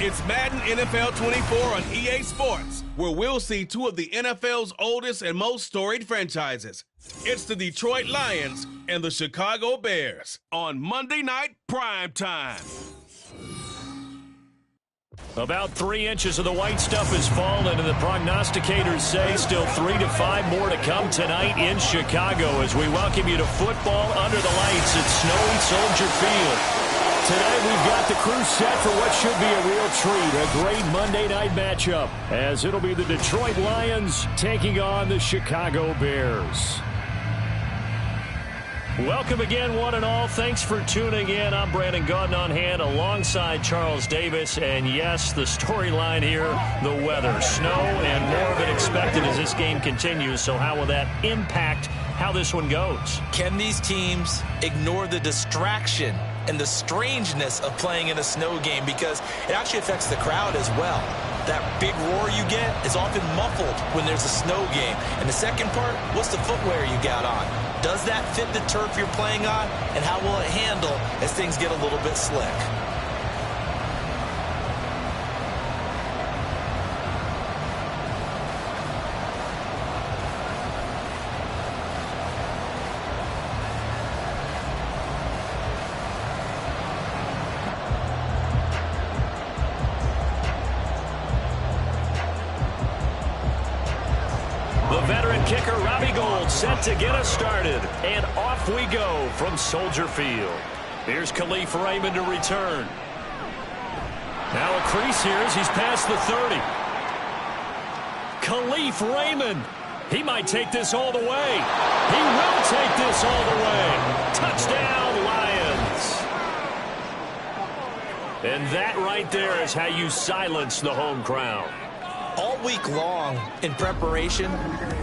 It's Madden NFL 24 on EA Sports, where we'll see two of the NFL's oldest and most storied franchises. It's the Detroit Lions and the Chicago Bears on Monday Night Primetime. About 3 inches of the white stuff has fallen, and the prognosticators say still 3 to 5 more to come tonight in Chicago as we welcome you to football under the lights at snowy Soldier Field. Today we've got the crew set for what should be a real treat, a great Monday night matchup, as it'll be the Detroit Lions taking on the Chicago Bears. Welcome again, one and all. Thanks for tuning in. I'm Brandon Gaudin on hand alongside Charles Davis. And yes, the storyline here, the weather. Snow and more of it expected as this game continues. So how will that impact how this one goes? Can these teams ignore the distraction and the strangeness of playing in a snow game? Because it actually affects the crowd as well. That big roar you get is often muffled when there's a snow game. And the second part, what's the footwear you got on? Does that fit the turf you're playing on? And how will it handle as things get a little bit slick? Set to get us started, and off we go from Soldier Field. Here's Khalif Raymond to return. Now a crease here as he's past the 30. Khalif Raymond, he might take this all the way. He will take this all the way. Touchdown, Lions. And that right there is how you silence the home crowd. All week long in preparation,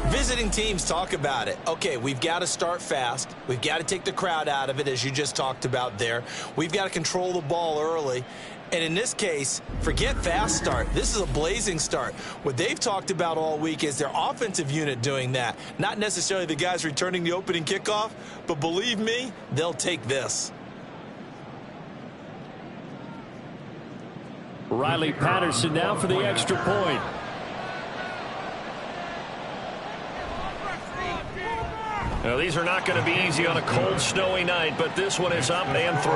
visiting teams talk about it. Okay, we've got to start fast. We've got to take the crowd out of it, as you just talked about there. We've got to control the ball early. And in this case, forget fast start. This is a blazing start. What they've talked about all week is their offensive unit doing that. Not necessarily the guys returning the opening kickoff, but believe me, they'll take this. Riley Patterson now for the extra point. Now, these are not going to be easy on a cold, snowy night, but this one is up and through.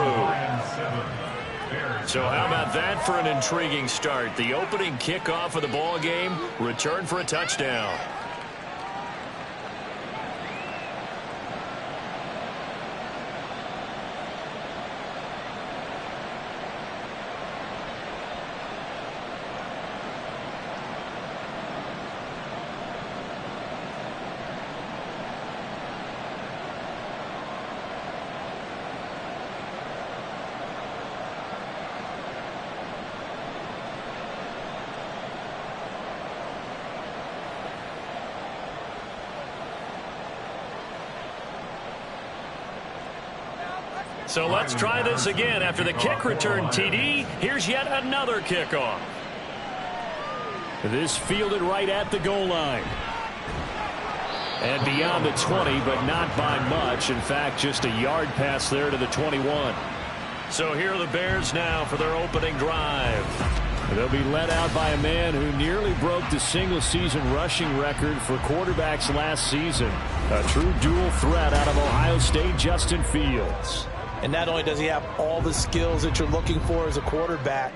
So how about that for an intriguing start? The opening kickoff of the ball game, return for a touchdown. So let's try this again. After the kick return TD, here's yet another kickoff. This fielded right at the goal line. And beyond the 20, but not by much. In fact, just a yard pass there to the 21. So here are the Bears now for their opening drive. They'll be led out by a man who nearly broke the single-season rushing record for quarterbacks last season. A true dual threat out of Ohio State, Justin Fields. And not only does he have all the skills that you're looking for as a quarterback,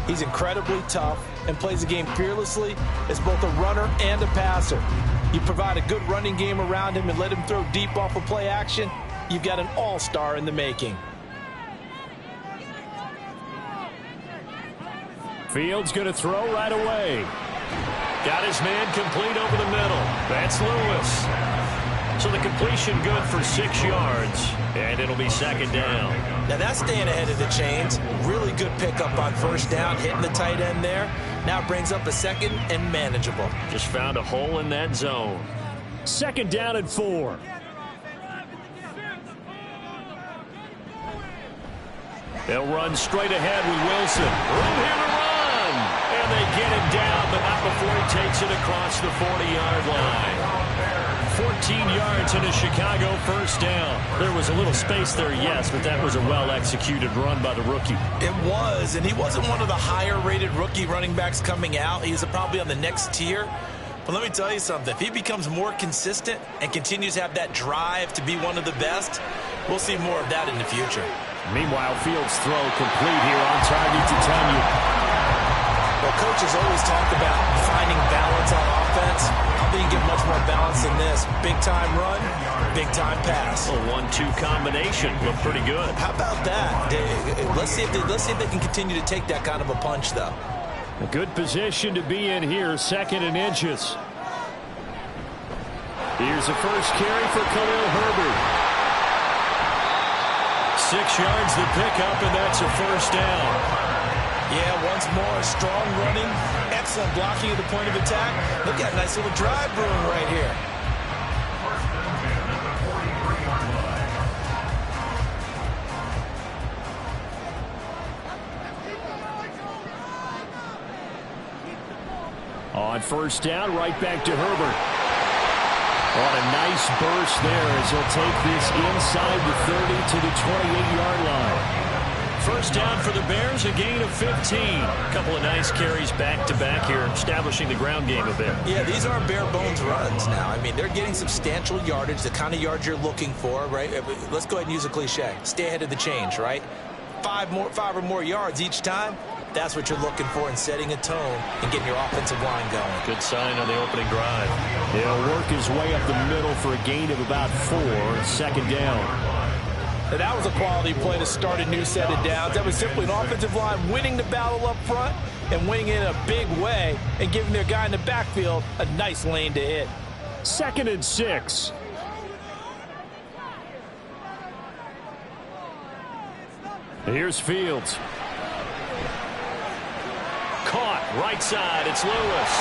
he's incredibly tough and plays the game fearlessly as both a runner and a passer. You provide a good running game around him and let him throw deep off of play action, you've got an all-star in the making. Fields going to throw right away. Got his man complete over the middle. That's Lewis. So the completion good for 6 yards, and it'll be second down. Now that's staying ahead of the chains. Really good pickup on first down, hitting the tight end there. Now brings up a second and manageable. Just found a hole in that zone. Second down and 4. They'll run straight ahead with Wilson. Room here to run. And they get him down, but not before he takes it across the 40-yard line. 14 15 yards and a Chicago first down. There was a little space there, yes, but that was a well-executed run by the rookie. It was, and he wasn't one of the higher-rated rookie running backs coming out. He's probably on the next tier. But let me tell you something. If he becomes more consistent and continues to have that drive to be one of the best, we'll see more of that in the future. Meanwhile, Fields' throw complete here on target to Tanya. Well, coaches always talk about finding balance on offense. I think you get much more balance than this. Big-time run, big-time pass. A 1-2 combination. Looked pretty good. How about that? Let's see if they can continue to take that kind of a punch, though. A good position to be in here, 2nd and inches. Here's a first carry for Khalil Herbert. 6 yards the pickup, and that's a first down. Yeah, once more, strong running, excellent blocking at the point of attack. Look at a nice little drive brewing right here. On first down, right back to Herbert. On a nice burst there as he'll take this inside the 30 to the 28-yard line. First down for the Bears, a gain of 15. A couple of nice carries back-to-back here, establishing the ground game a bit. Yeah, these aren't bare-bones runs now. I mean, they're getting substantial yardage, the kind of yards you're looking for, right? Let's go ahead and use a cliche. Stay ahead of the change, right? 5 or more yards each time. That's what you're looking for in setting a tone and getting your offensive line going. Good sign on the opening drive. He'll work his way up the middle for a gain of about 4, 2nd down. And that was a quality play to start a new set of downs. That was simply an offensive line winning the battle up front and winning it in a big way and giving their guy in the backfield a nice lane to hit. 2nd and 6. Here's Fields. Caught, right side, it's Lewis.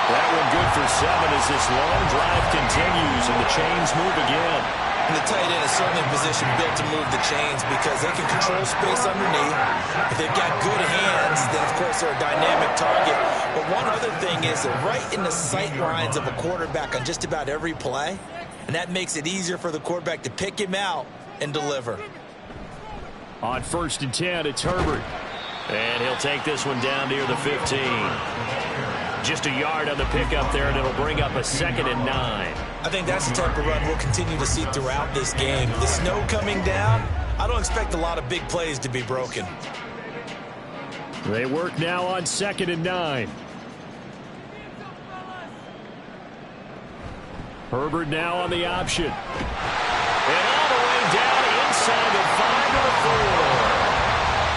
That one good for 7 as this long drive continues and the chains move again. And the tight end is certainly in position built to move the chains because they can control space underneath. If they've got good hands, then of course they're a dynamic target. But one other thing is they're right in the sight lines of a quarterback on just about every play. And that makes it easier for the quarterback to pick him out and deliver. On 1st and 10, it's Herbert. And he'll take this one down near the 15. Just a yard on the pickup there, and it'll bring up a 2nd and 9. I think that's the type of run we'll continue to see throughout this game. The snow coming down, I don't expect a lot of big plays to be broken. They work now on 2nd and 9. Herbert now on the option. And all the way down inside the 5 to the 4.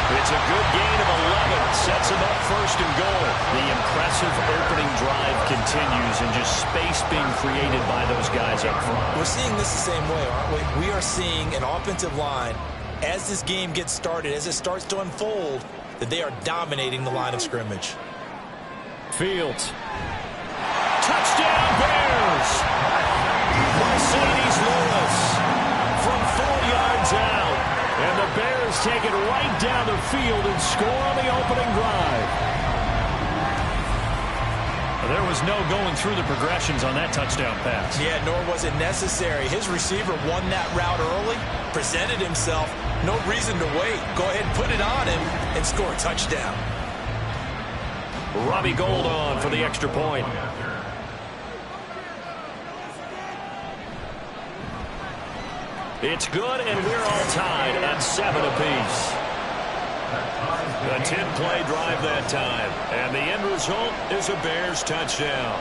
It's a good gain of 11. Sets him up 1st and goal. The impressive opening drive continues and just space being created by those guys up front. We're seeing this the same way, aren't we? We are seeing an offensive line, as this game gets started, as it starts to unfold, that they are dominating the line of scrimmage. Fields. Touchdown Bears! Mercedes Lewis from 4 yards out. And the Bears take it right down the field and score on the opening drive. There was no going through the progressions on that touchdown pass. Yeah, nor was it necessary. His receiver won that route early, presented himself. No reason to wait. Go ahead and put it on him and score a touchdown. Robbie Gould on for the extra point. It's good, and we're all tied at 7 apiece. A 10-play drive that time, and the end result is a Bears touchdown.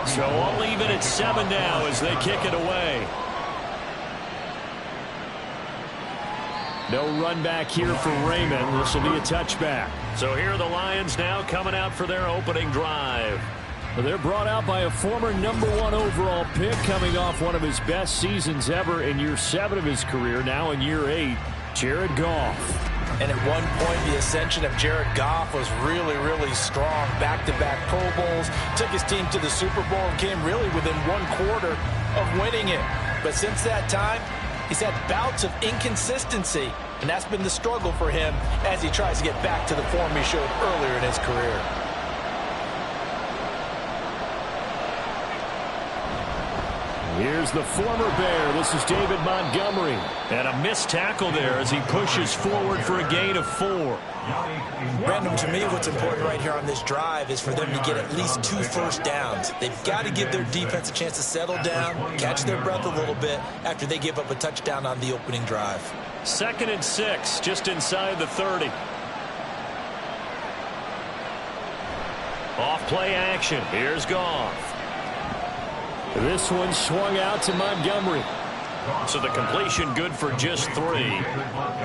So all even at 7 now as they kick it away. No run back here for Raymond. This will be a touchback. So here are the Lions now coming out for their opening drive. They're brought out by a former #1 overall pick coming off one of his best seasons ever in year 7 of his career, now in year 8, Jared Goff. And at one point, the ascension of Jared Goff was really, really strong. Back-to-back Pro Bowls, took his team to the Super Bowl and came really within 1/4 of winning it. But since that time, he's had bouts of inconsistency, and that's been the struggle for him as he tries to get back to the form he showed earlier in his career. Here's the former Bear. This is David Montgomery. And a missed tackle there as he pushes forward for a gain of 4. Brandon, to me, what's important right here on this drive is for them to get at least 2 first downs. They've got to give their defense a chance to settle down, catch their breath a little bit after they give up a touchdown on the opening drive. 2nd and 6, just inside the 30. Off play action. Here's Goff. This one swung out to Montgomery. So the completion good for just 3.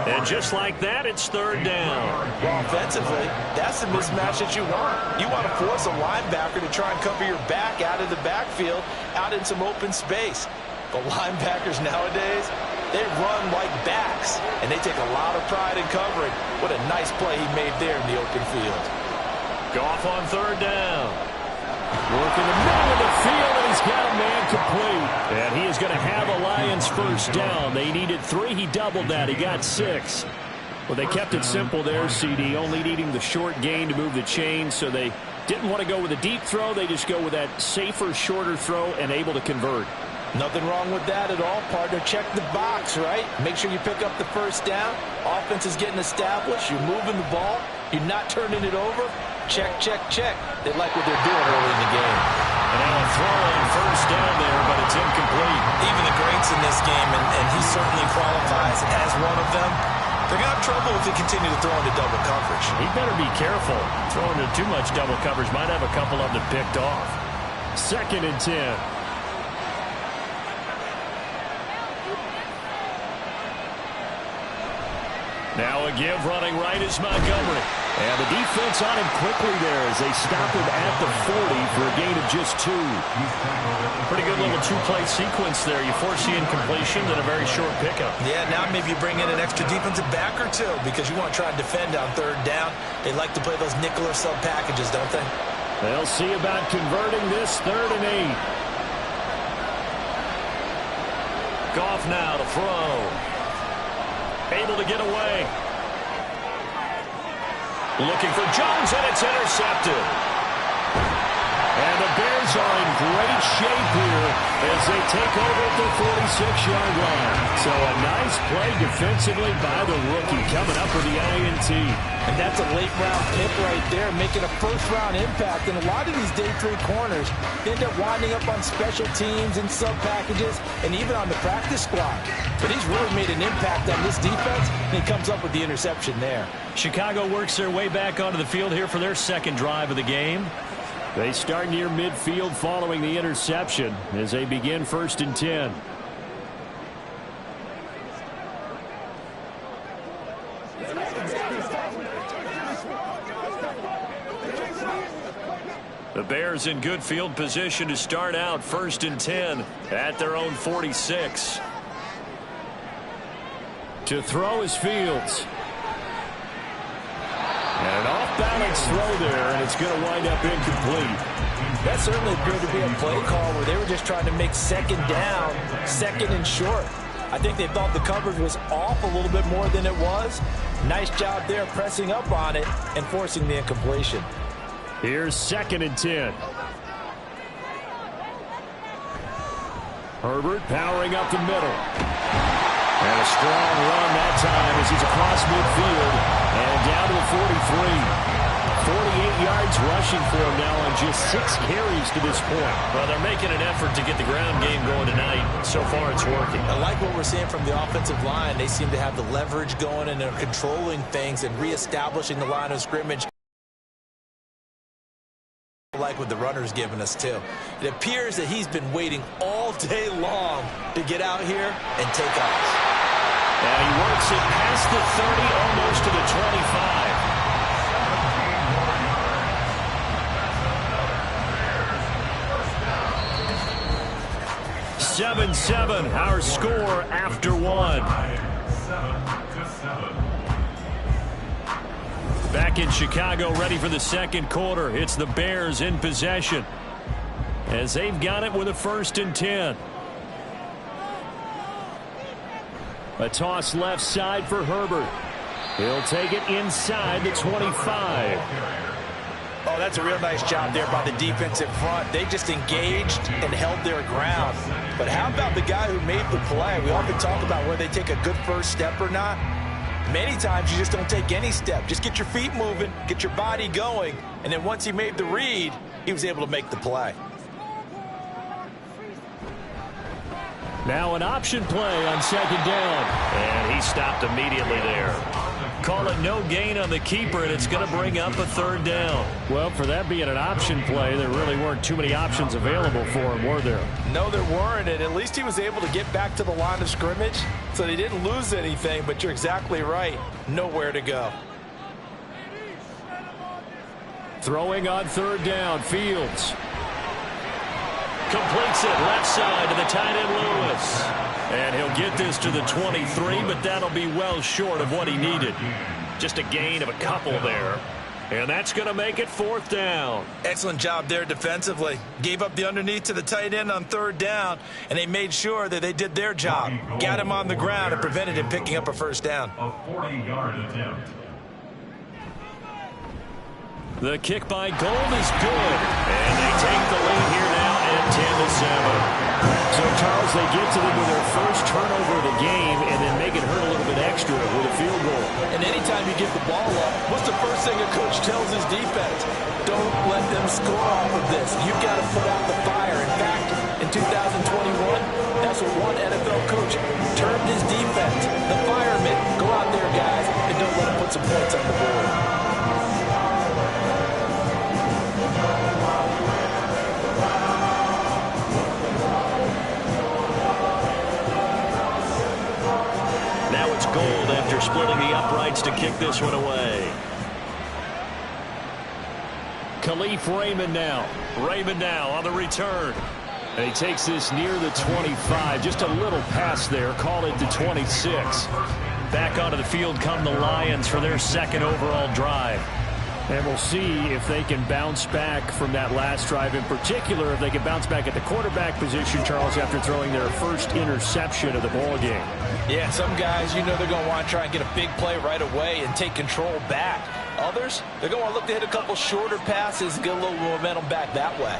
And just like that, it's 3rd down. Well, offensively, that's the mismatch that you want. You want to force a linebacker to try and cover your back out of the backfield, out in some open space. But linebackers nowadays, they run like backs, and they take a lot of pride in covering. What a nice play he made there in the open field. Goff on 3rd down. Working the middle of the field, and he's got a man complete. And he is going to have a Lions first down. They needed 3. He doubled that. He got 6. Well, they kept it simple there, CD, only needing the short gain to move the chain, so they didn't want to go with a deep throw. They just go with that safer, shorter throw and able to convert. Nothing wrong with that at all, partner. Check the box, right? Make sure you pick up the first down. Offense is getting established. You're moving the ball. You're not turning it over. Check, check, check. They like what they're doing early in the game. And now a throw on first down there, but it's incomplete. Even the greats in this game, and he certainly qualifies as one of them, they're going to have trouble if they continue to throw into double coverage. He better be careful. Throwing into too much double coverage might have a couple of them picked off. 2nd and 10. Now a give running right is Montgomery. And the defense on him quickly there as they stop him at the 40 for a gain of just 2. Pretty good little 2-play sequence there. You force the incompletion, then a very short pickup. Yeah, now maybe you bring in an extra defensive back or 2 because you want to try and defend on 3rd down. They like to play those nickel or sub packages, don't they? They'll see about converting this 3rd and 8. Goff now to throw. Able to get away. Looking for Jones, and it's intercepted. And the Bears are in great shape here as they take over at the 46-yard line. So a nice play defensively by the rookie coming up for the INT. And that's a late-round pick right there, making a first-round impact. And a lot of these day 3 corners end up winding up on special teams and sub-packages and even on the practice squad. But he's really made an impact on this defense, and he comes up with the interception there. Chicago works their way back onto the field here for their 2nd drive of the game. They start near midfield following the interception as they begin 1st and 10. The Bears in good field position to start out 1st and 10 at their own 46. To throw is Fields. And an off-balance throw there, and it's going to wind up incomplete. That certainly appeared to be a play call where they were just trying to make 2nd down, 2nd and short. I think they thought the coverage was off a little bit more than it was. Nice job there pressing up on it and forcing the incompletion. Here's 2nd and 10. Herbert powering up the middle. And a strong run that time as he's across midfield and down to the 43. 48 yards rushing for him now on just 6 carries to this point. Well, they're making an effort to get the ground game going tonight. So far, it's working. I like what we're seeing from the offensive line. They seem to have the leverage going, and they're controlling things and reestablishing the line of scrimmage. Like what the runner's giving us, too. It appears that he's been waiting all day long to get out here and take off. And he works it past the 30, almost to the 25. 7-7, our score after 1. Back in Chicago, ready for the second quarter. It's the Bears in possession as they've got it with a 1st and 10. A toss left side for Herbert. He'll take it inside the 25. Oh, that's a real nice job there by the defensive front. They just engaged and held their ground. But how about the guy who made the play? We often talk about whether they take a good first step or not. Many times you just don't take any step. Just get your feet moving, get your body going, and then once he made the read, he was able to make the play. Now an option play on 2nd down. And he stopped immediately there. Call it no gain on the keeper, and it's going to bring up a 3rd down. Well, for that being an option play, there really weren't too many options available for him, were there? No, there weren't, and at least he was able to get back to the line of scrimmage, so they didn't lose anything, but you're exactly right. Nowhere to go. Throwing on 3rd down, Fields. Completes it left side to the tight end Lewis. And he'll get this to the 23, but that'll be well short of what he needed. Just a gain of a couple there. And that's going to make it 4th down. Excellent job there defensively. Gave up the underneath to the tight end on 3rd down, and they made sure that they did their job. Got him on the ground and prevented him picking up a 1st down. A 40-yard attempt. The kick by Gold is good. And they take the lead here now at 10-7. So, Charles, they get to them with their first turnover of the game and then make it hurt a little bit extra with a field goal. And anytime you give the ball up, what's the first thing a coach tells his defense? Don't let them score off of this. You've got to put out the fire. In fact, in 2021, that's what one NFL coach termed his defense. The firemen. Go out there, guys, and don't let them put some points on the board. Gold after splitting the uprights to kick this one away. Khalif Raymond now. Raymond now on the return. And he takes this near the 25. Just a little pass there. Call it the 26. Back onto the field come the Lions for their 2nd overall drive. And we'll see if they can bounce back from that last drive. In particular, if they can bounce back at the quarterback position, Charles, after throwing their first interception of the ball game. Yeah, some guys, you know they're going to want to try and get a big play right away and take control back. Others, they're going to want to look to hit a couple shorter passes and get a little momentum back that way.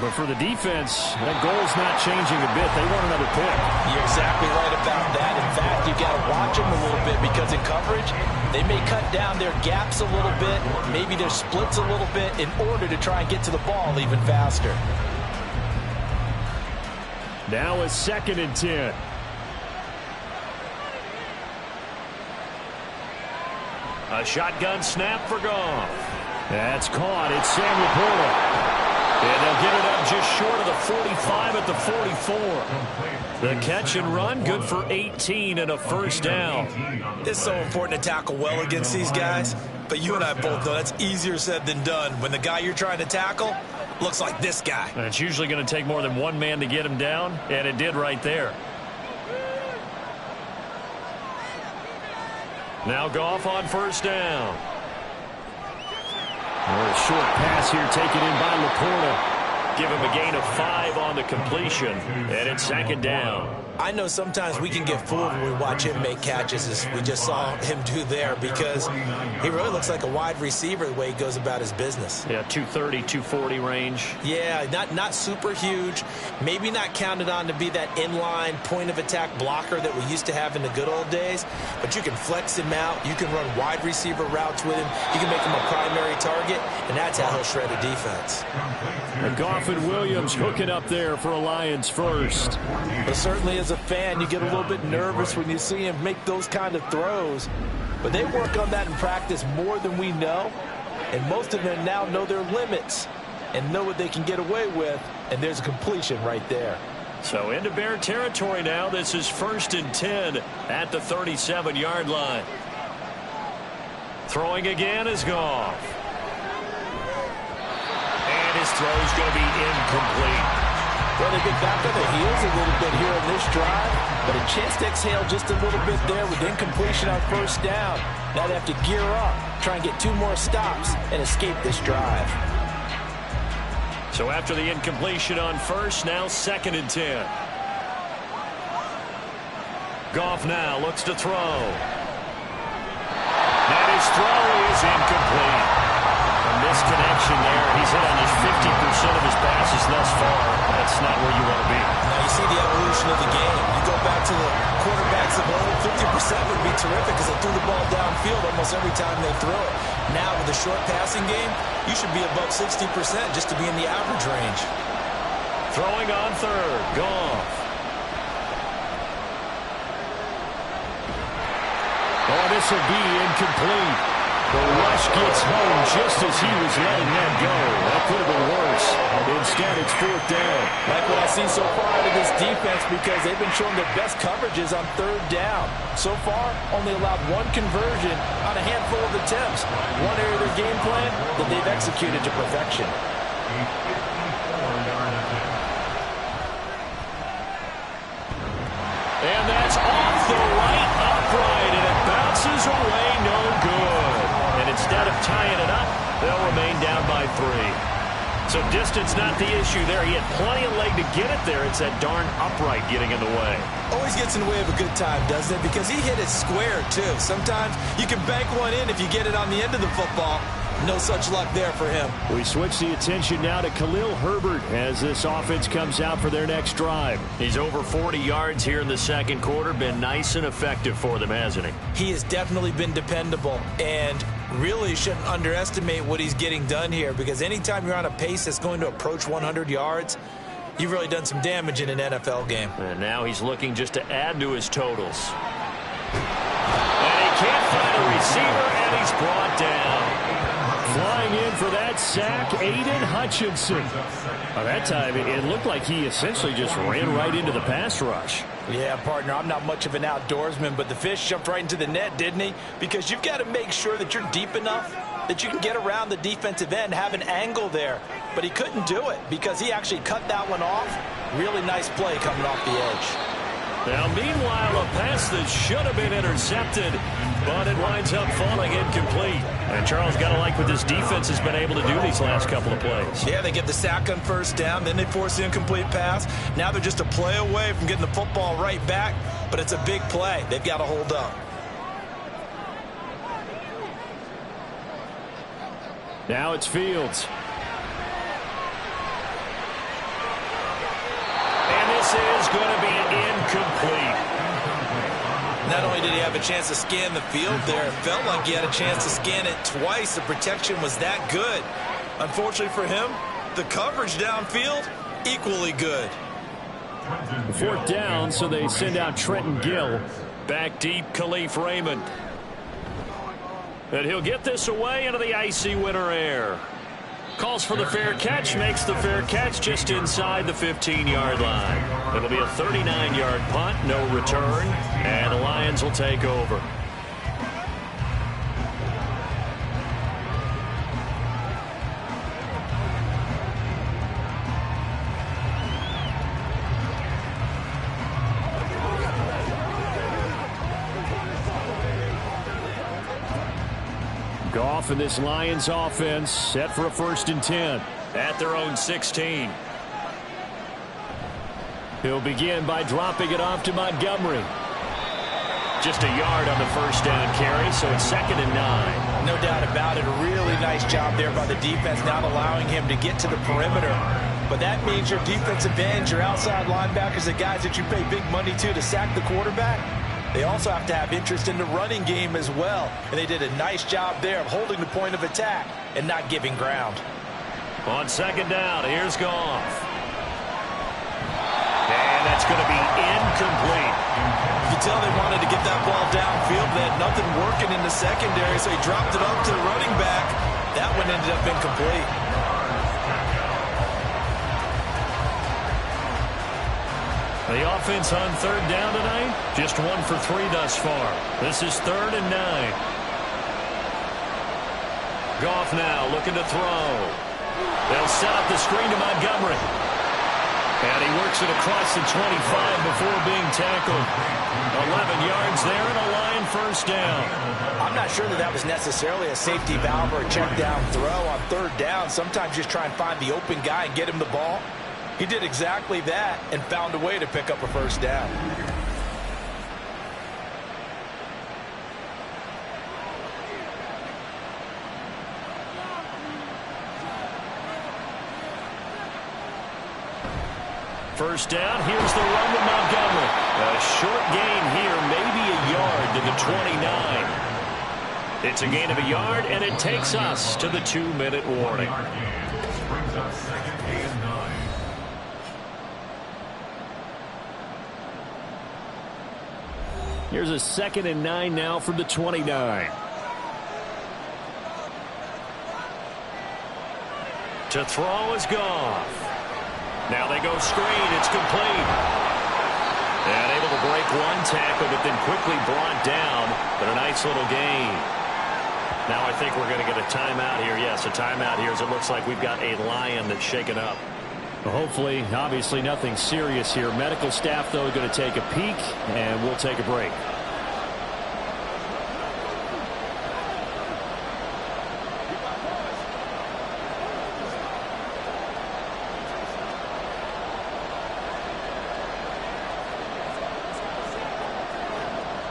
But for the defense, that goal's not changing a bit. They want another pick. You're exactly right about that. In fact, you got to watch them a little bit because in coverage, they may cut down their gaps a little bit, maybe their splits a little bit in order to try and get to the ball even faster. Now a 2nd and 10. A shotgun snap for Goff. That's caught. It's Sam Laporta. And they'll get it up just short of the 45 at the 44. The catch and run, good for 18 and a 1st down. It's so important to tackle well against these guys, but you and I both know that's easier said than done. When the guy you're trying to tackle looks like this guy. And it's usually going to take more than one man to get him down, and it did right there. Now Goff on 1st down. A short pass here taken in by Laporta. Give him a gain of 5 on the completion, and it's 2nd down. I know sometimes we can get fooled when we watch him make catches, as we just saw him do there, because he really looks like a wide receiver the way he goes about his business. Yeah, 230, 240 range. Yeah, not super huge. Maybe not counted on to be that inline point-of-attack blocker that we used to have in the good old days, but you can flex him out. You can run wide receiver routes with him. You can make him a primary target, and that's how he'll shred a defense. And Goff and Williams hooking up there for a Lions first. But certainly as a fan, you get a little bit nervous when you see him make those kind of throws. But they work on that in practice more than we know. And most of them now know their limits and know what they can get away with. And there's a completion right there. So into Bear territory now. This is 1st and 10 at the 37-yard line. Throwing again is Goff. And his throw's going to be incomplete. Well, they've been back on their heels a little bit here in this drive, but a chance to exhale just a little bit there with incompletion on first down. Now they have to gear up, try and get 2 more stops, and escape this drive. So after the incompletion on first, now 2nd and 10. Goff now looks to throw. And his throw is incomplete. A misconnection there. He's hit on just 50% of his passes thus far. That's not where you want to be. Now you see the evolution of the game. You go back to the quarterbacks of old, 50% would be terrific because they threw the ball downfield almost every time they throw it. Now with a short passing game, you should be above 60% just to be in the average range. Throwing on 3rd. Goff. Oh, this will be incomplete. The rush gets home just as he was letting that go. That could have been worse. Instead, it's 4th down. Like what I've seen so far out of this defense because they've been showing their best coverages on 3rd down. So far, only allowed 1 conversion on a handful of attempts. One area of their game plan that they've executed to perfection. And that's off the right upright, and it bounces away no good. And instead of tying it up, they'll remain down by 3. So distance not the issue there. He had plenty of leg to get it there. It's that darn upright getting in the way. Always gets in the way of a good time, doesn't it? Because he hit it square, too. Sometimes you can bank one in if you get it on the end of the football. No such luck there for him. We switch the attention now to Khalil Herbert as this offense comes out for their next drive. He's over 40 yards here in the 2nd quarter. Been nice and effective for them, hasn't he? He has definitely been dependable and really shouldn't underestimate what he's getting done here because anytime you're on a pace that's going to approach 100 yards, you've really done some damage in an NFL game. And now he's looking just to add to his totals. And he can't find a receiver, and he's brought down. Flying in for that sack, Aiden Hutchinson. By that time, it looked like he essentially just ran right into the pass rush. Yeah, partner, I'm not much of an outdoorsman, but the fish jumped right into the net, didn't he? Because you've got to make sure that you're deep enough that you can get around the defensive end, have an angle there. But he couldn't do it because he actually cut that one off. Really nice play coming off the edge. Now, meanwhile, a pass that should have been intercepted, but it winds up falling incomplete. And Charles, got to like what this defense has been able to do these last couple of plays. Yeah, they get the sack on 1st down, then they force the incomplete pass. Now they're just a play away from getting the football right back, but it's a big play. They've got to hold up. Now it's Fields. And this is going to be incomplete. Not only did he have a chance to scan the field there, it felt like he had a chance to scan it twice. The protection was that good. Unfortunately for him, the coverage downfield, equally good. 4th down, so they send out Trenton Gill. Back deep, Khalif Raymond. And he'll get this away into the icy winter air. Calls for the fair catch, makes the fair catch just inside the 15-yard line. It'll be a 39-yard punt, no return, and the Lions will take over. Goff and this Lions offense set for a 1st and 10 at their own 16. He'll begin by dropping it off to Montgomery. Just a yard on the 1st down carry, so it's 2nd and 9. No doubt about it. A really nice job there by the defense, not allowing him to get to the perimeter. But that means your defensive ends, your outside linebackers, the guys that you pay big money to sack the quarterback, they also have to have interest in the running game as well. And they did a nice job there of holding the point of attack and not giving ground. On 2nd down, here's Goff. And that's going to be incomplete. You can tell they wanted to get that ball downfield. They had nothing working in the secondary, so he dropped it up to the running back. That one ended up incomplete. The offense on 3rd down tonight, just 1 for 3 thus far. This is 3rd and 9. Goff now looking to throw. They'll set up the screen to Montgomery. And he works it across the 25 before being tackled. 11 yards there and a Lion first down. I'm not sure that was necessarily a safety valve or a check down throw on third down. Sometimes just try and find the open guy and get him the ball. He did exactly that and found a way to pick up a first down. First down, here's the run with Montgomery. A short gain here, maybe a yard to the 29. It's a gain of a yard, and it takes us to the 2-minute warning. Brings up second and 9. Here's a 2nd and 9 now from the 29. To throw is Goff. Now they go screen. It's complete. And able to break one tackle, but then quickly brought down. But a nice little gain. Now I think we're going to get a timeout here. Yes, a timeout here as it looks like we've got a Lion that's shaken up. Well, hopefully, obviously nothing serious here. Medical staff, though, going to take a peek, and we'll take a break.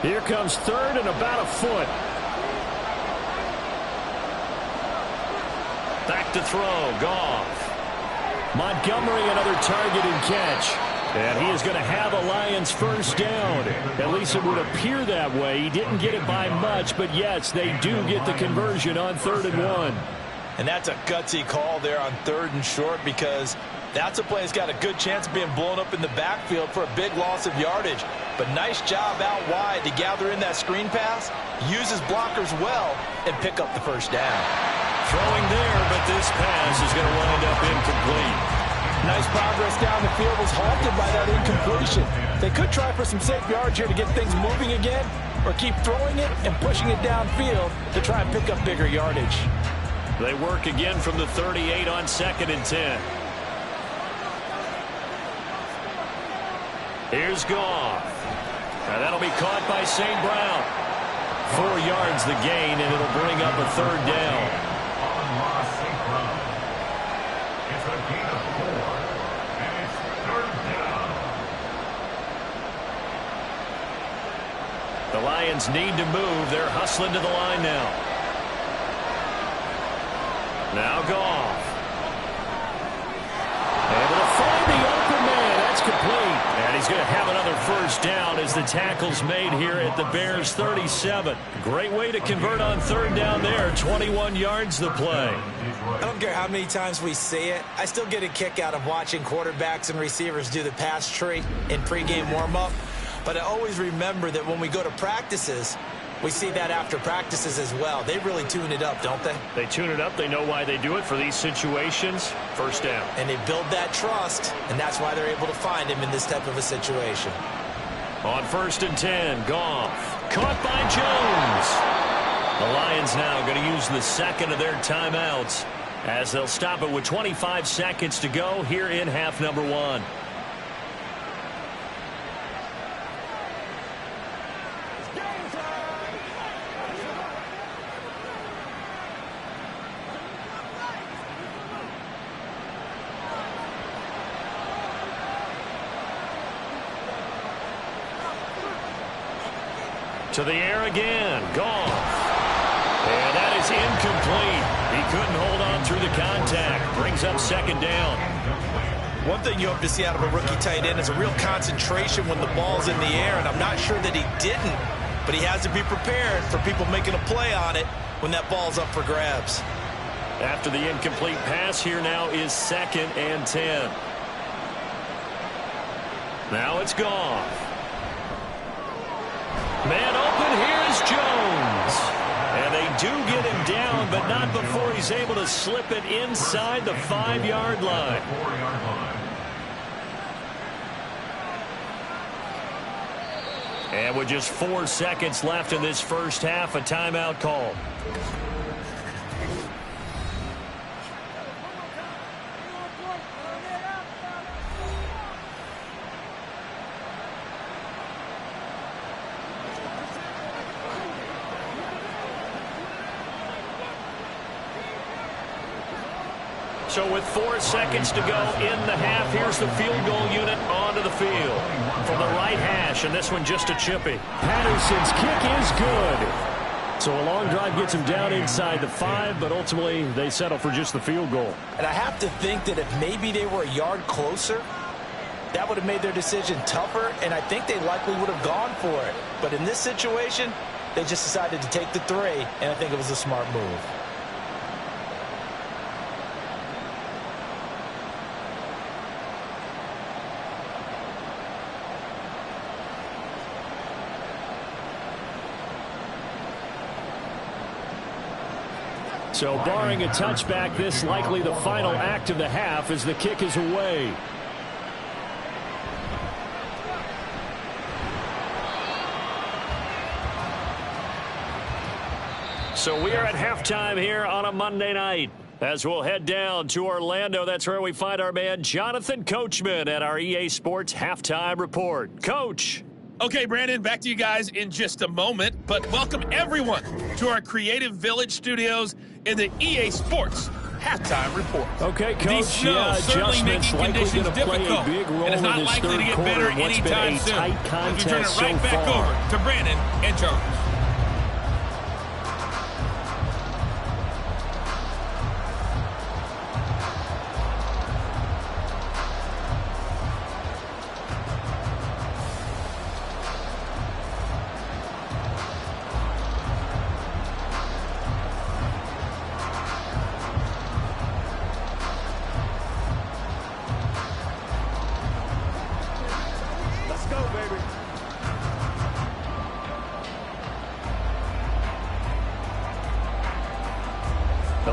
Here comes third and about a foot. Back to throw, Goff. Montgomery, another target and catch. And he is going to have a Lions first down. At least it would appear that way. He didn't get it by much, but yes, they do get the conversion on 3rd and 1. And that's a gutsy call there on 3rd and short, because that's a play that's got a good chance of being blown up in the backfield for a big loss of yardage. But nice job out wide to gather in that screen pass, use his blockers well, and pick up the first down. Throwing there, but this pass is going to wind up incomplete. Nice progress down the field, was halted by that incompletion. They could try for some safe yards here to get things moving again, or keep throwing it and pushing it downfield to try and pick up bigger yardage. They work again from the 38 on 2nd and 10. Here's Goff. Now that'll be caught by St. Brown. 4 yards the gain, and it'll bring up a 3rd down. On loss, St. Brown. It's a gain of 4, and it's 3rd down. The Lions need to move. They're hustling to the line now. Now Goff. Able to find the open man. That's complete. And he's going to have another first down as the tackle's made here at the Bears 37. Great way to convert on 3rd down there. 21 yards the play. I don't care how many times we see it. I still get a kick out of watching quarterbacks and receivers do the pass tree in pregame warm-up. But I always remember that when we go to practices, we see that after practices as well. They really tune it up, don't they? They tune it up. They know why they do it for these situations. First down. And they build that trust, and that's why they're able to find him in this type of a situation. On 1st and 10, Goff. Caught by Jones. The Lions now going to use the 2nd of their timeouts as they'll stop it with 25 seconds to go here in half number 1. To the air again, Goff. And that is incomplete. He couldn't hold on through the contact. Brings up 2nd down. One thing you hope to see out of a rookie tight end is a real concentration when the ball's in the air, and I'm not sure that he didn't, but he has to be prepared for people making a play on it when that ball's up for grabs. After the incomplete pass, here now is 2nd and 10. Now it's Goff. Man open, here's Jones. And they do get him down, but not before he's able to slip it inside the 5-yard line. 4-yard line. And with just 4 seconds left in this first half, a timeout call. So with 4 seconds to go in the half, here's the field goal unit onto the field from the right hash, and this one just a chippy. Patterson's kick is good. So a long drive gets him down inside the 5, but ultimately they settle for just the field goal. And I have to think that if maybe they were a yard closer, that would have made their decision tougher, and I think they likely would have gone for it. But in this situation, they just decided to take the 3, and I think it was a smart move. So barring a touchback, this likely the final act of the half as the kick is away. So we are at halftime here on a Monday night. As we'll head down to Orlando, that's where we find our man Jonathan Coachman at our EA Sports Halftime Report. Coach. Okay, Brandon, back to you guys in just a moment, but welcome everyone to our Creative Village studios in the EA Sports Halftime Report. Okay, Coach. The snow certainly making conditions difficult, and it's not likely to get better anytime soon. As we turn it right back over to Brandon and Charles.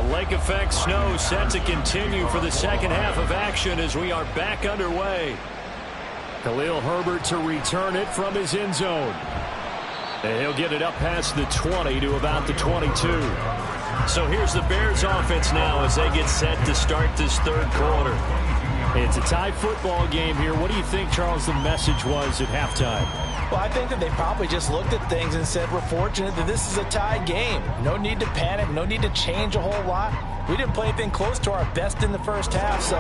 Lake effect snow set to continue for the second half of action as we are back underway. Khalil Herbert to return it from his end zone. And he'll get it up past the 20 to about the 22. So here's the Bears offense now as they get set to start this third quarter. It's a tie football game here. What do you think, Charles, the message was at halftime? Well, I think that they probably just looked at things and said, we're fortunate that this is a tie game. No need to panic. No need to change a whole lot. We didn't play anything close to our best in the first half, so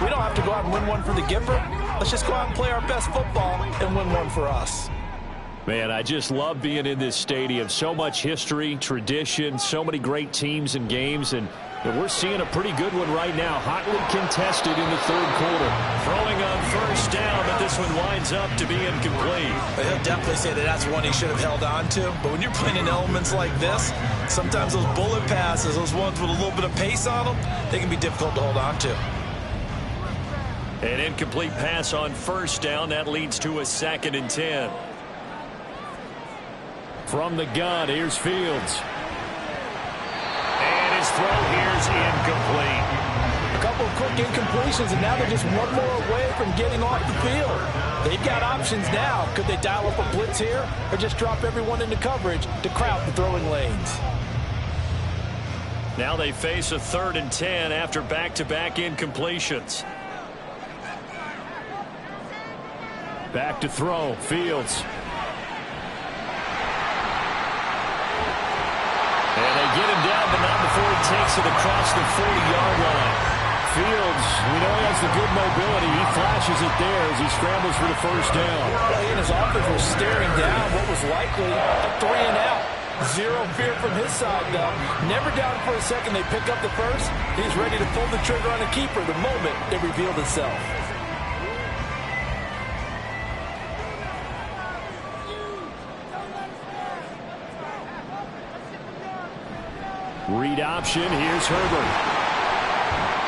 we don't have to go out and win one for the Gipper. Let's just go out and play our best football and win one for us. Man, I just love being in this stadium. So much history, tradition, so many great teams and games, and we're seeing a pretty good one right now. Hotly contested in the third quarter. Throwing on first down, but this one winds up to be incomplete. But he'll definitely say that that's one he should have held on to. But when you're playing in elements like this, sometimes those bullet passes, those ones with a little bit of pace on them, they can be difficult to hold on to. An incomplete pass on first down. That leads to a 2nd and 10. From the gun, here's Fields. And his throw here's incomplete. A couple of quick incompletions, and now they're just one more away from getting off the field. They've got options now. Could they dial up a blitz here or just drop everyone into coverage to crowd the throwing lanes? Now they face a 3rd and 10 after back-to-back incompletions. Back to throw, Fields. And they get him down, but not before he takes it across the 40-yard line. Fields, we know he has the good mobility. He flashes it there as he scrambles for the first down. Well, he and his offense were staring down what was likely a 3-and-out. Zero fear from his side, though. Never doubted for a second they pick up the first. He's ready to pull the trigger on a keeper the moment it revealed itself. Read option. Here's Herbert.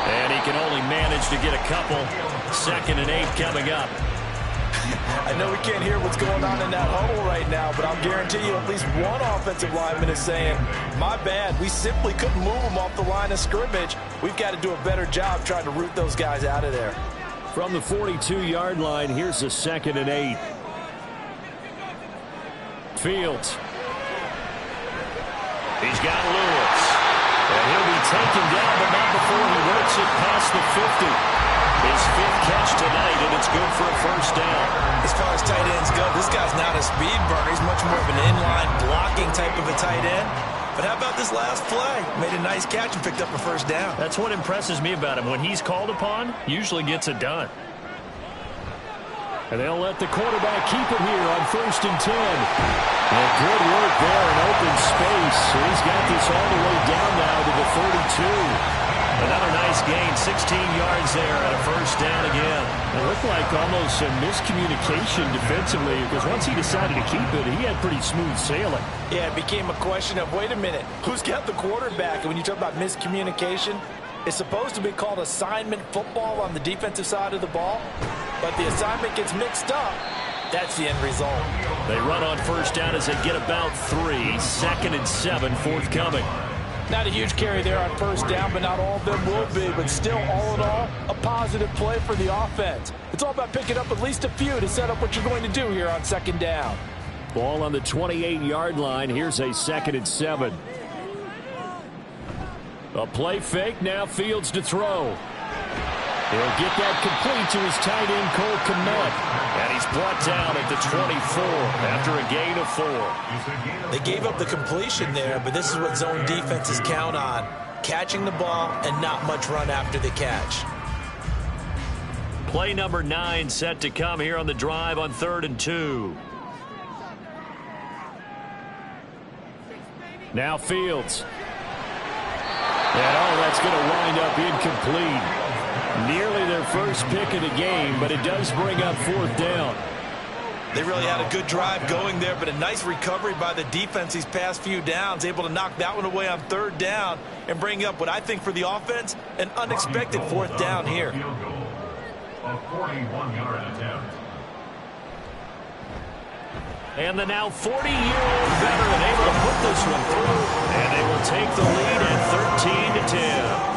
And he can only manage to get a couple. 2nd and 8 coming up. I know we can't hear what's going on in that huddle right now, but I'll guarantee you at least one offensive lineman is saying, my bad, we simply couldn't move them off the line of scrimmage. We've got to do a better job trying to root those guys out of there. From the 42-yard line, here's the 2nd and 8. Fields. He's got Lewis. And he'll be taken down, but not before he works it past the 50. His 5th catch tonight, and it's good for a first down. As far as tight ends go, this guy's not a speed burner. He's much more of an inline blocking type of a tight end. But how about this last play? Made a nice catch and picked up a first down. That's what impresses me about him. When he's called upon, usually gets it done. And they'll let the quarterback keep it here on 1st and 10. And good work there in open space. So he's got this all the way down now to the 32. Another nice gain, 16 yards there and a first down again. It looked like almost some miscommunication defensively because once he decided to keep it, he had pretty smooth sailing. Yeah, it became a question of, wait a minute, who's got the quarterback? And when you talk about miscommunication, it's supposed to be called assignment football on the defensive side of the ball, but the assignment gets mixed up. That's the end result. They run on first down as they get about 3. 2nd and 7 forthcoming. Not a huge carry there on first down, but not all of them will be. But still, all in all, a positive play for the offense. It's all about picking up at least a few to set up what you're going to do here on 2nd down. Ball on the 28-yard line. Here's a 2nd and 7. A play fake. Now Fields to throw. He'll get that complete to his tight end, Cole Kmet. And he's brought down at the 24 after a gain of 4. They gave up the completion there, but this is what zone defenses count on. Catching the ball and not much run after the catch. Play number 9 set to come here on the drive on 3rd and 2. Now Fields. And that's going to wind up incomplete. Nearly their first pick of the game, but it does bring up 4th down. They really had a good drive going there, but a nice recovery by the defense these past few downs, able to knock that one away on 3rd down and bring up what I think for the offense, an unexpected 4th down here. A 41-yard attempt. And the now 40-year-old veteran able to put this one through. And they will take the lead at 13-10.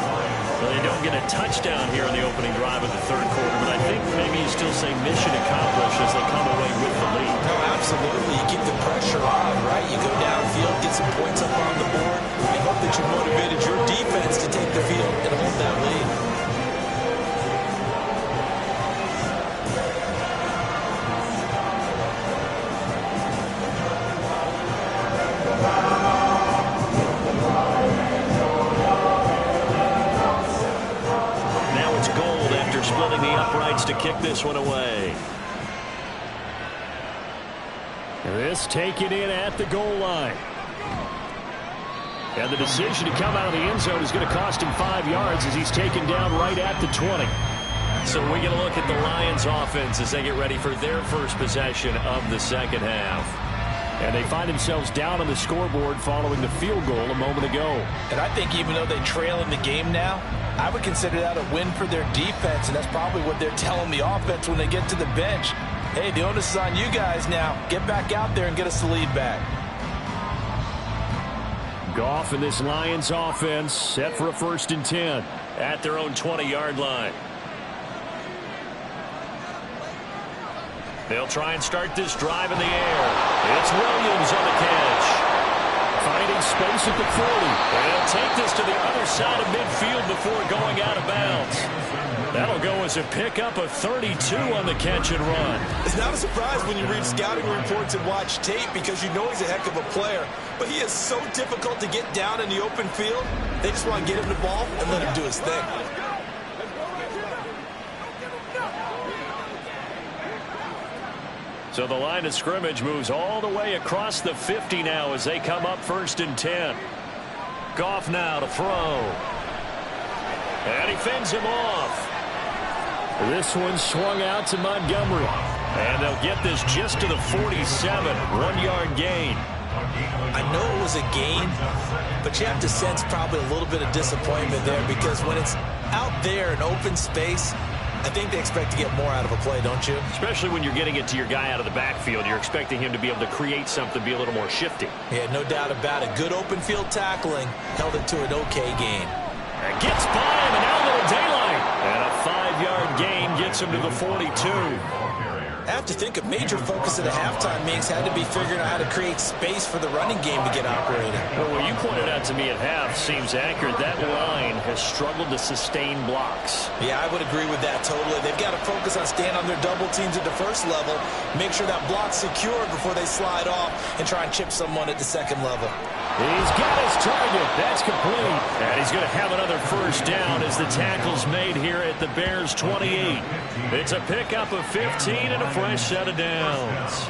Well, they don't get a touchdown here in the opening drive of the 3rd quarter, but I think maybe you still say mission accomplished as they come away with the lead. No, absolutely. You keep the pressure on, right? You go downfield, get some points up on the board, and hope that you motivated your defense to take the field and hold that lead. Splitting the uprights to kick this one away. This taken in at the goal line. And the decision to come out of the end zone is going to cost him 5 yards as he's taken down right at the 20. So we get a look at the Lions offense as they get ready for their first possession of the 2nd half. And they find themselves down on the scoreboard following the field goal a moment ago. And I think even though they trail in the game now, I would consider that a win for their defense, and that's probably what they're telling the offense when they get to the bench. Hey, the onus is on you guys now. Get back out there and get us the lead back. Goff and this Lions offense set for a 1st and 10. At their own 20-yard line. They'll try and start this drive in the air. It's Williams on the catch. Finding space at the 40. They'll take this to the other side of midfield before going out of bounds. That'll go as a pickup of 32 on the catch and run. It's not a surprise when you read scouting reports and watch tape because you know he's a heck of a player. But he is so difficult to get down in the open field. They just want to get him the ball and let him do his thing. So the line of scrimmage moves all the way across the 50 now as they come up 1st and 10. Goff now to throw. And he fends him off. This one swung out to Montgomery. And they'll get this just to the 47. 1-yard gain. I know it was a gain, but you have to sense probably a little bit of disappointment there because when it's out there in open space, I think they expect to get more out of a play, don't you? Especially when you're getting it to your guy out of the backfield. You're expecting him to be able to create something, be a little more shifty. Yeah, no doubt about it. Good open field tackling held it to an okay gain. And gets by him, and out of the daylight. And a 5-yard gain gets him to the 42. I have to think a major focus of the halftime meetings had to be figuring out how to create space for the running game to get operating. Well, what you pointed out to me at half seems accurate. That line has struggled to sustain blocks. Yeah, I would agree with that totally. They've got to focus on staying on their double teams at the first level, make sure that block's secure before they slide off and try and chip someone at the second level. He's got his target. That's complete. And he's going to have another first down as the tackle's made here at the Bears' 28. It's a pickup of 15 and a fresh set of downs.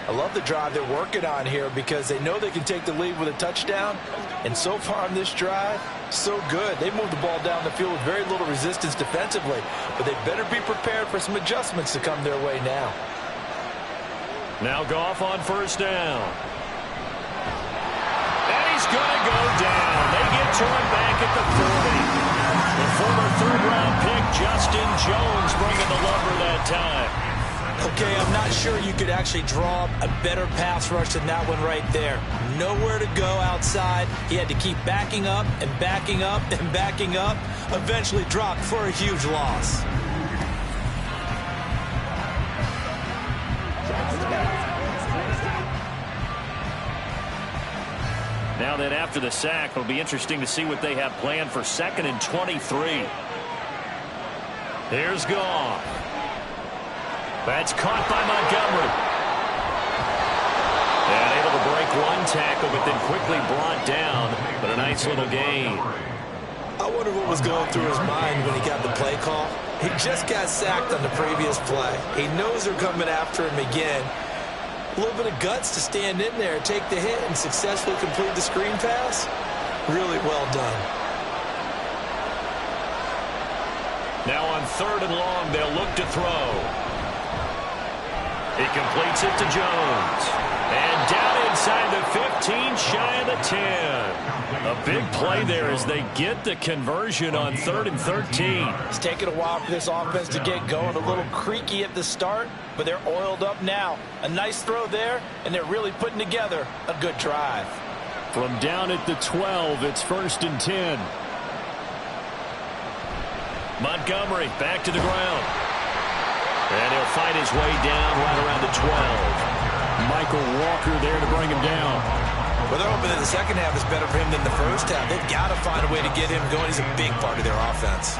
I love the drive they're working on here because they know they can take the lead with a touchdown. And so far on this drive, so good. They moved the ball down the field with very little resistance defensively. But they better be prepared for some adjustments to come their way now. Now Goff on first down. And he's going to go down. They get to him back at the 40. The former third-round pick, Justin Jones, bringing the lumber that time. Okay, I'm not sure you could actually draw a better pass rush than that one right there. Nowhere to go outside. He had to keep backing up and backing up and backing up. Eventually dropped for a huge loss. Now then, after the sack, it'll be interesting to see what they have planned for 2nd and 23. Here's Goff. That's caught by Montgomery. And able to break one tackle, but then quickly brought down. But a nice little gain. I wonder what was going through his mind when he got the play call. He just got sacked on the previous play. He knows they're coming after him again. A little bit of guts to stand in there, take the hit, and successfully complete the screen pass. Really well done. Now on 3rd and long, they'll look to throw. He completes it to Jones. And down inside the 15, shy of the 10. A big play there as they get the conversion on 3rd and 13. It's taken a while for this offense to get going. A little creaky at the start, but they're oiled up now. A nice throw there, and they're really putting together a good drive. From down at the 12, it's 1st and 10. Montgomery back to the ground. And he'll fight his way down right around the 12. Michael Walker there to bring him down. Well, they're hoping that the second half is better for him than the first half. They've got to find a way to get him going. He's a big part of their offense.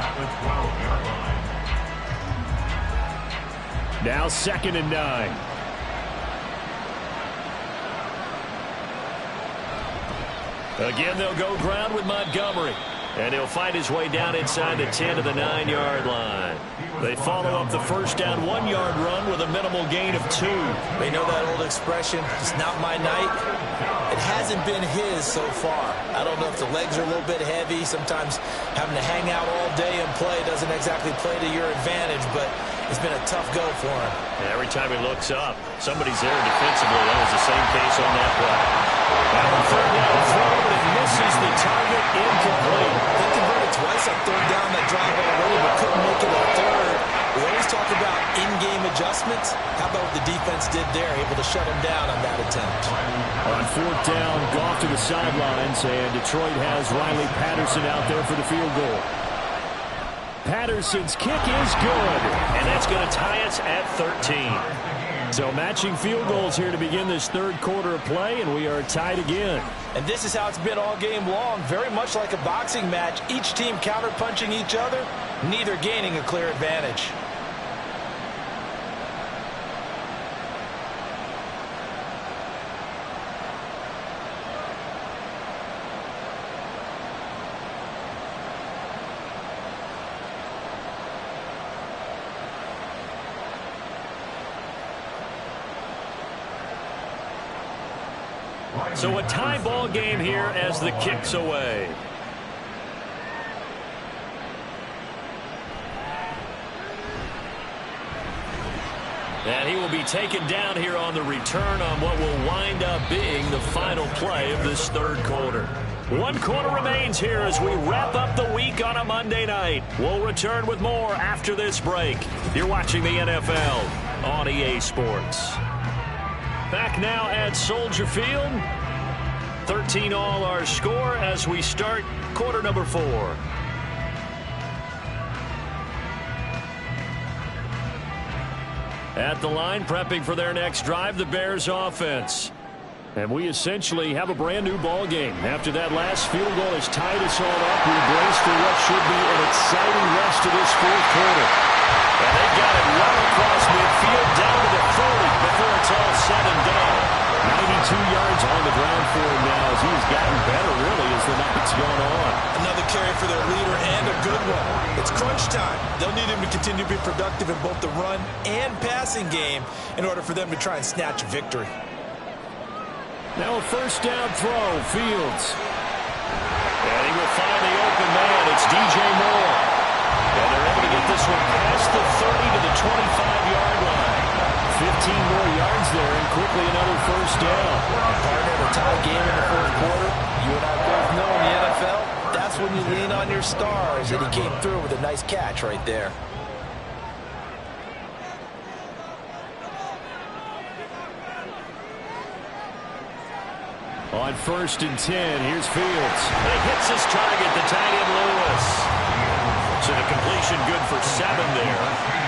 Now 2nd and 9. Again, they'll go ground with Montgomery. And he'll fight his way down inside the 10 to the 9-yard line. They follow up the first down 1-yard run with a minimal gain of 2. They know that old expression, it's not my night. It hasn't been his so far. I don't know if the legs are a little bit heavy. Sometimes having to hang out all day and play doesn't exactly play to your advantage, but it's been a tough go for him. And every time he looks up, somebody's there defensively. That was the same case on that play. Now on 3rd down throw, but it misses the target, incomplete. They converted twice on 3rd down that drive already, but couldn't make it on 3rd. We always talk about in-game adjustments. How about what the defense did there, able to shut them down on that attempt. On 4th down, Goff to the sidelines, and Detroit has Riley Patterson out there for the field goal. Patterson's kick is good, and that's going to tie us at 13. So matching field goals here to begin this 3rd quarter of play, and we are tied again. And this is how it's been all game long, very much like a boxing match. Each team counter-punching each other, neither gaining a clear advantage. So a tie ball game here as the kick's away. And he will be taken down here on the return on what will wind up being the final play of this 3rd quarter. 1 quarter remains here as we wrap up the week on a Monday night. We'll return with more after this break. You're watching the NFL on EA Sports. Back now at Soldier Field. 13 all our score as we start quarter number 4. At the line, prepping for their next drive, the Bears offense. And we essentially have a brand new ball game. After that last field goal has tied us all up, we brace for what should be an exciting rest of this 4th quarter. And they got it well across midfield down to the 30 before it's all said and done. 92 yards on the ground for him now as he's gotten better, really, as the night's gone on. Another carry for their leader and a good one. It's crunch time. They'll need him to continue to be productive in both the run and passing game in order for them to try and snatch a victory. Now a first down throw, Fields. And he will find the open man. It's DJ Moore. And they're able to get this one past the 30 to the 25-yard line. 15 more yards there, and quickly another first down. Partner, the tie game in the fourth quarter. You and I both know in the NFL, that's when you lean on your stars, and he came through with a nice catch right there. On 1st and 10, here's Fields. He hits his target, the tight end Lewis. So the completion good for 7 there,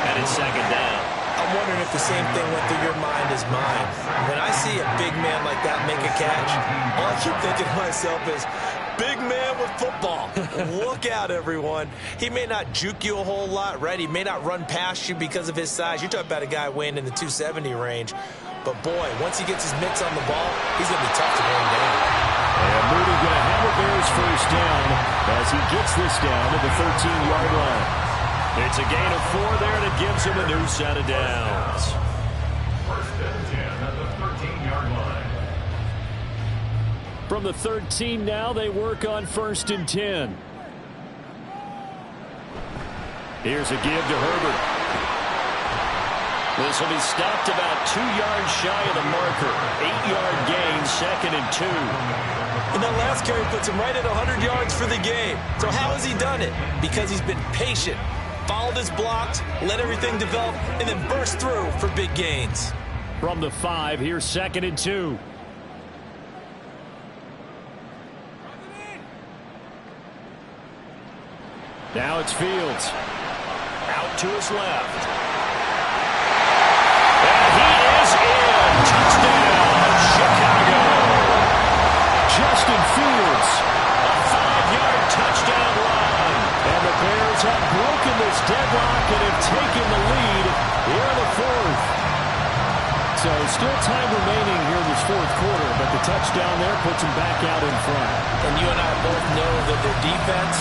and it's second down. I'm wondering if the same thing went through your mind as mine. When I see a big man like that make a catch, all I keep thinking to myself is, big man with football. Look out, everyone. He may not juke you a whole lot, right? He may not run past you because of his size. You're talking about a guy weighing in the 270 range. But, boy, once he gets his mitts on the ball, he's going to be tough to bring down. And Moody going to have a Bears first down as he gets this down to the 13-yard line. It's a gain of 4 there, and it gives him a new set of downs. First and 10 at the 13-yard line. From the 13 now, they work on 1st and 10. Here's a give to Herbert. This will be stopped about 2 yards shy of the marker. 8-yard gain, 2nd and 2. And that last carry puts him right at 100 yards for the game. So how has he done it? Because he's been patient, followed his blocks, let everything develop, and then burst through for big gains. From the 5, here's 2nd and 2. Now it's Fields. Out to his left. And he is in. Touchdown, Chicago. Justin Fields. A 5-yard touchdown run. And the Bears have broken this deadlock and have taken the lead here in the 4th. So still time remaining here in this 4th quarter, but the touchdown there puts them back out in front. And you and I both know that their defense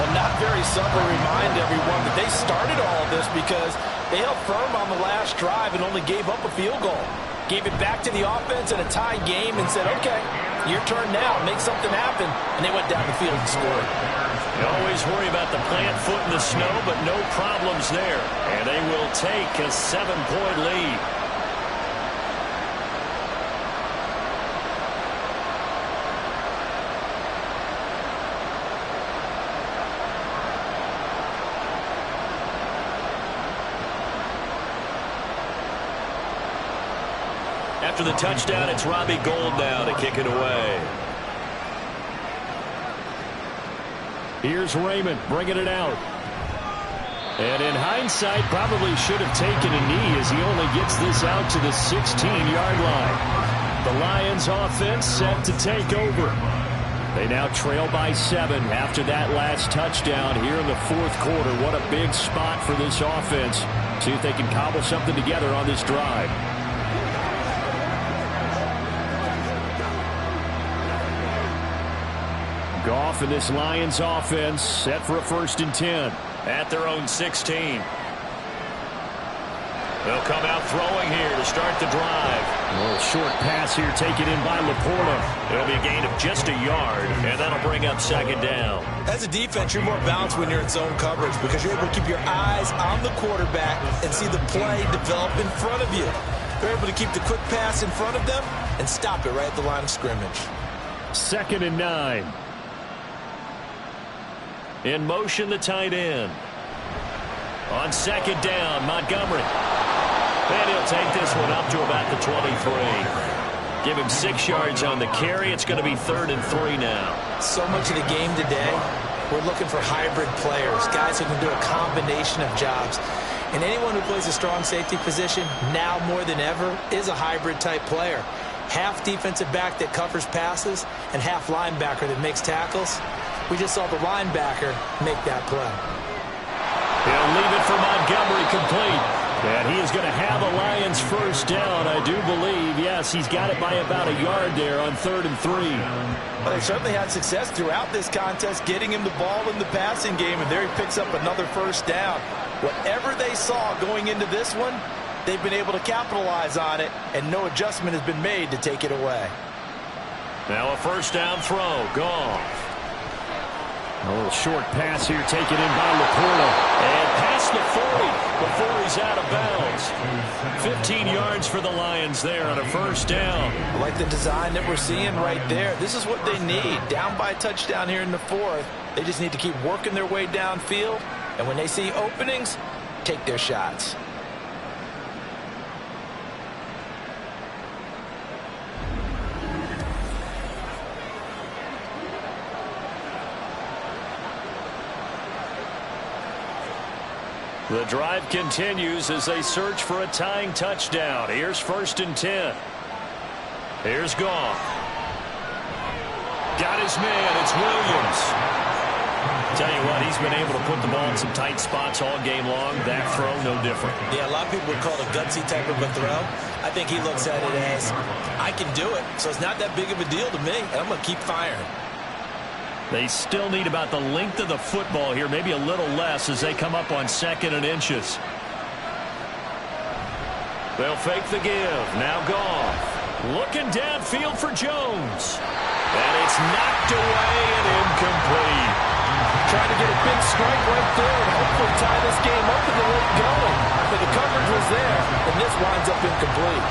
will not very subtly remind everyone that they started all of this because they held firm on the last drive and only gave up a field goal. Gave it back to the offense in a tie game and said, okay, your turn now, make something happen. And they went down the field and scored. You always worry about the plant foot in the snow, but no problems there. And they will take a 7-point lead. After the touchdown, it's Robbie Gould now to kick it away. Here's Raymond bringing it out. And in hindsight, probably should have taken a knee as he only gets this out to the 16-yard line. The Lions offense set to take over. They now trail by 7 after that last touchdown here in the 4th quarter. What a big spot for this offense. See if they can cobble something together on this drive. Goff and this Lions offense set for a 1st and 10. At their own 16. They'll come out throwing here to start the drive. A little short pass here taken in by Laporta. It'll be a gain of just a yard, and that'll bring up 2nd down. As a defense, you're more balanced when you're in zone coverage because you're able to keep your eyes on the quarterback and see the play develop in front of you. They're able to keep the quick pass in front of them and stop it right at the line of scrimmage. 2nd and 9. In motion, the tight end. On 2nd down, Montgomery. And he'll take this one up to about the 23. Give him 6 yards on the carry. It's going to be 3rd and 3 now. So much of the game today, we're looking for hybrid players, guys who can do a combination of jobs. And anyone who plays a strong safety position, now more than ever, is a hybrid-type player. Half defensive back that covers passes and half linebacker that makes tackles. We just saw the linebacker make that play. He'll leave it for Montgomery complete. And he is going to have a Lions first down, I do believe. Yes, he's got it by about a yard there on 3rd and 3. Well, they certainly had success throughout this contest, getting him the ball in the passing game, and there he picks up another first down. Whatever they saw going into this one, they've been able to capitalize on it, and no adjustment has been made to take it away. Now a first down throw. Goff. A little short pass here taken in by Laporta. And past the 40 before he's out of bounds. 15 yards for the Lions there on a first down. I like the design that we're seeing right there. This is what they need. Down by a touchdown here in the 4th. They just need to keep working their way downfield. And when they see openings, take their shots. The drive continues as they search for a tying touchdown. Here's 1st and 10. Here's Goff. Got his man. It's Williams. Tell you what, he's been able to put the ball in some tight spots all game long. That throw, no different. Yeah, a lot of people would call it a gutsy type of a throw. I think he looks at it as, I can do it, so it's not that big of a deal to me, and I'm going to keep firing. They still need about the length of the football here, maybe a little less as they come up on 2nd and inches. They'll fake the give. Now Goff. Looking downfield for Jones. And it's knocked away and incomplete. Trying to get a big strike right there and hopefully tie this game up in the late going. But the coverage was there, and this winds up incomplete.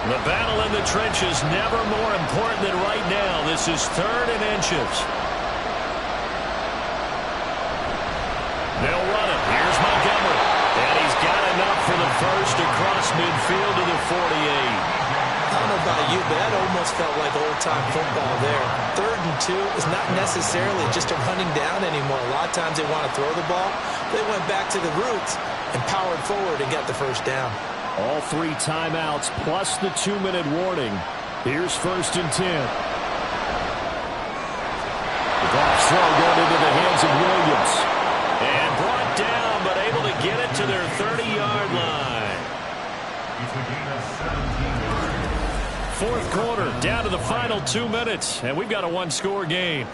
The battle in the trenches never more important than right now. This is 3rd and inches. They'll run it. Here's Montgomery. And he's got enough for the first across midfield to the 48. I don't know about you, but that almost felt like old-time football there. 3rd and 2 is not necessarily just a running down anymore. A lot of times they want to throw the ball. They went back to the roots and powered forward and got the first down. All 3 timeouts plus the 2-minute warning. Here's 1st and 10. The Goff's throw going into the hands of Williams. And brought down, but able to get it to their 30-yard line. It's a gain of 17 yards. 4th quarter, down to the final 2 minutes, and we've got a 1-score game.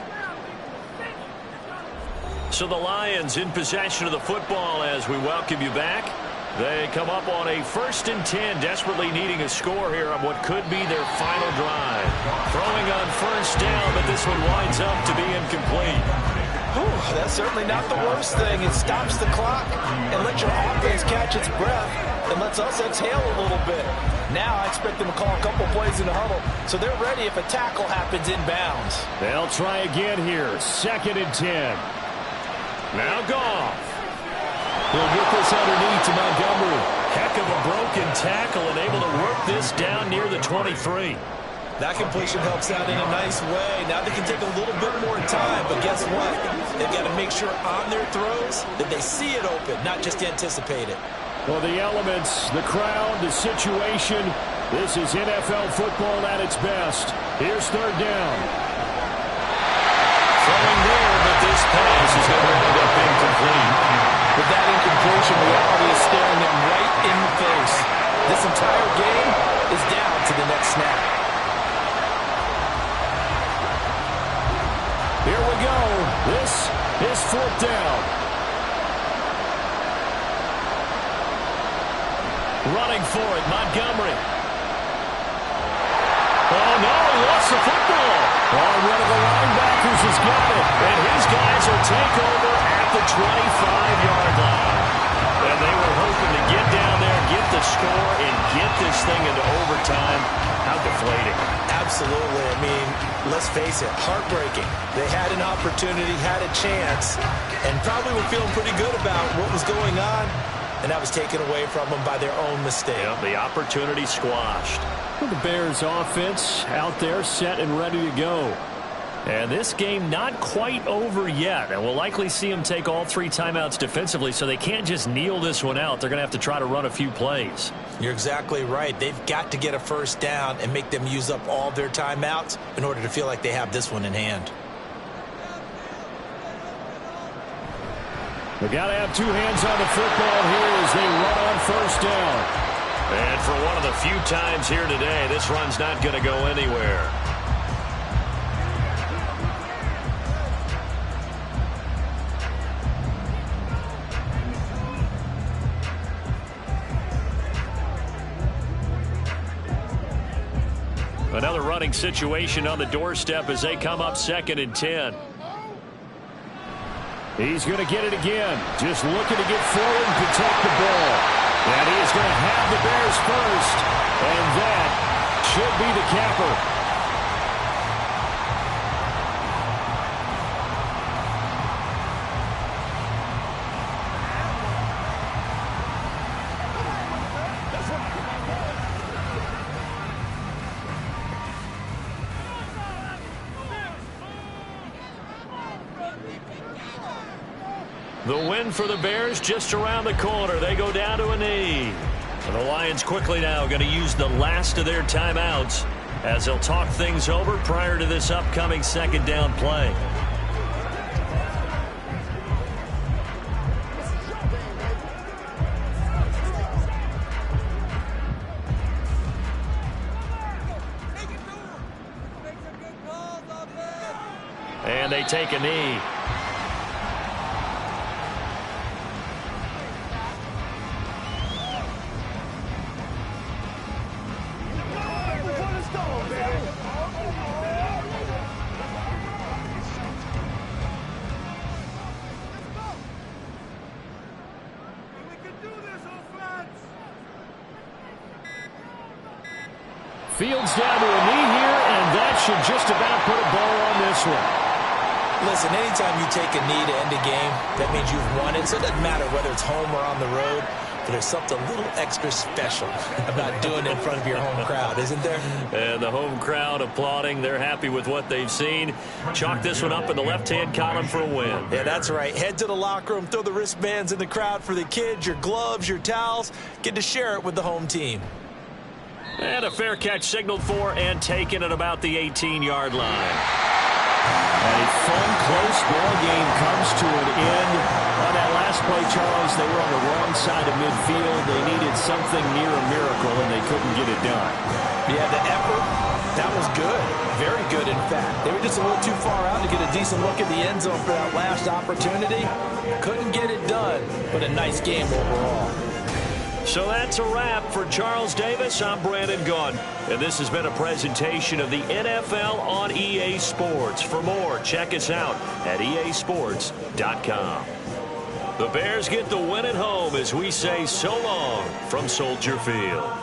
So the Lions in possession of the football as we welcome you back. They come up on a 1st and 10, desperately needing a score here on what could be their final drive. Throwing on 1st down, but this one winds up to be incomplete. Whew, that's certainly not the worst thing. It stops the clock and lets your offense catch its breath and lets us exhale a little bit. Now I expect them to call a couple plays in the huddle, so they're ready if a tackle happens inbounds. They'll try again here. 2nd and 10. Now Goff. He'll get this underneath to Montgomery. Heck of a broken tackle and able to work this down near the 23. That completion helps out in a nice way. Now they can take a little bit more time, but guess what? They've got to make sure on their throws that they see it open, not just anticipate it. Well, the elements, the crowd, the situation, this is NFL football at its best. Here's 3rd down. Throwing there, but this pass is going to end up incomplete. With that incompletion, reality is staring them right in the face. This entire game is down to the next snap. Here we go. This is 4th down. Running for it, Montgomery. Oh, no, he lost the football. Oh, one of the linebackers has got it. And his guys will take over at the 25-yard line. And they were hoping to get down there, get the score, and get this thing into overtime. How deflating. Absolutely. I mean, let's face it, heartbreaking. They had an opportunity, had a chance, and probably were feeling pretty good about what was going on, and that was taken away from them by their own mistake. Yeah, the opportunity squashed. The Bears offense out there set and ready to go. And this game not quite over yet. And we'll likely see them take all 3 timeouts defensively, so they can't just kneel this one out. They're going to have to try to run a few plays. You're exactly right. They've got to get a first down and make them use up all their timeouts in order to feel like they have this one in hand. They got to have two hands on the football here as they run on first down. And for one of the few times here today, this run's not going to go anywhere. Another running situation on the doorstep as they come up 2nd and 10. He's going to get it again. Just looking to get forward and protect the ball. And he is going to have the Bears first. And that should be the capper. The win for the Bears just around the corner. They go down to a knee. And the Lions quickly now going to use the last of their timeouts as they'll talk things over prior to this upcoming 2nd down play. And they take a knee. Fields down to a knee here, and that should just about put a bow on this one. Listen, anytime you take a knee to end a game, that means you've won it. So it doesn't matter whether it's home or on the road, but there's something a little extra special about doing it in front of your home crowd, isn't there? And the home crowd applauding. They're happy with what they've seen. Chalk this one up in the left-hand column for a win. Yeah, that's right. Head to the locker room, throw the wristbands in the crowd for the kids, your gloves, your towels. Get to share it with the home team. And a fair catch signaled for and taken at about the 18-yard line. A fun, close ball game comes to an end. On that last play, Charles, they were on the wrong side of midfield. They needed something near a miracle, and they couldn't get it done. Yeah, the effort, that was good. Very good, in fact. They were just a little too far out to get a decent look at the end zone for that last opportunity. Couldn't get it done, but a nice game overall. So that's a wrap for Charles Davis. I'm Brandon Gaudin, and this has been a presentation of the NFL on EA Sports. For more, check us out at easports.com. The Bears get the win at home as we say so long from Soldier Field.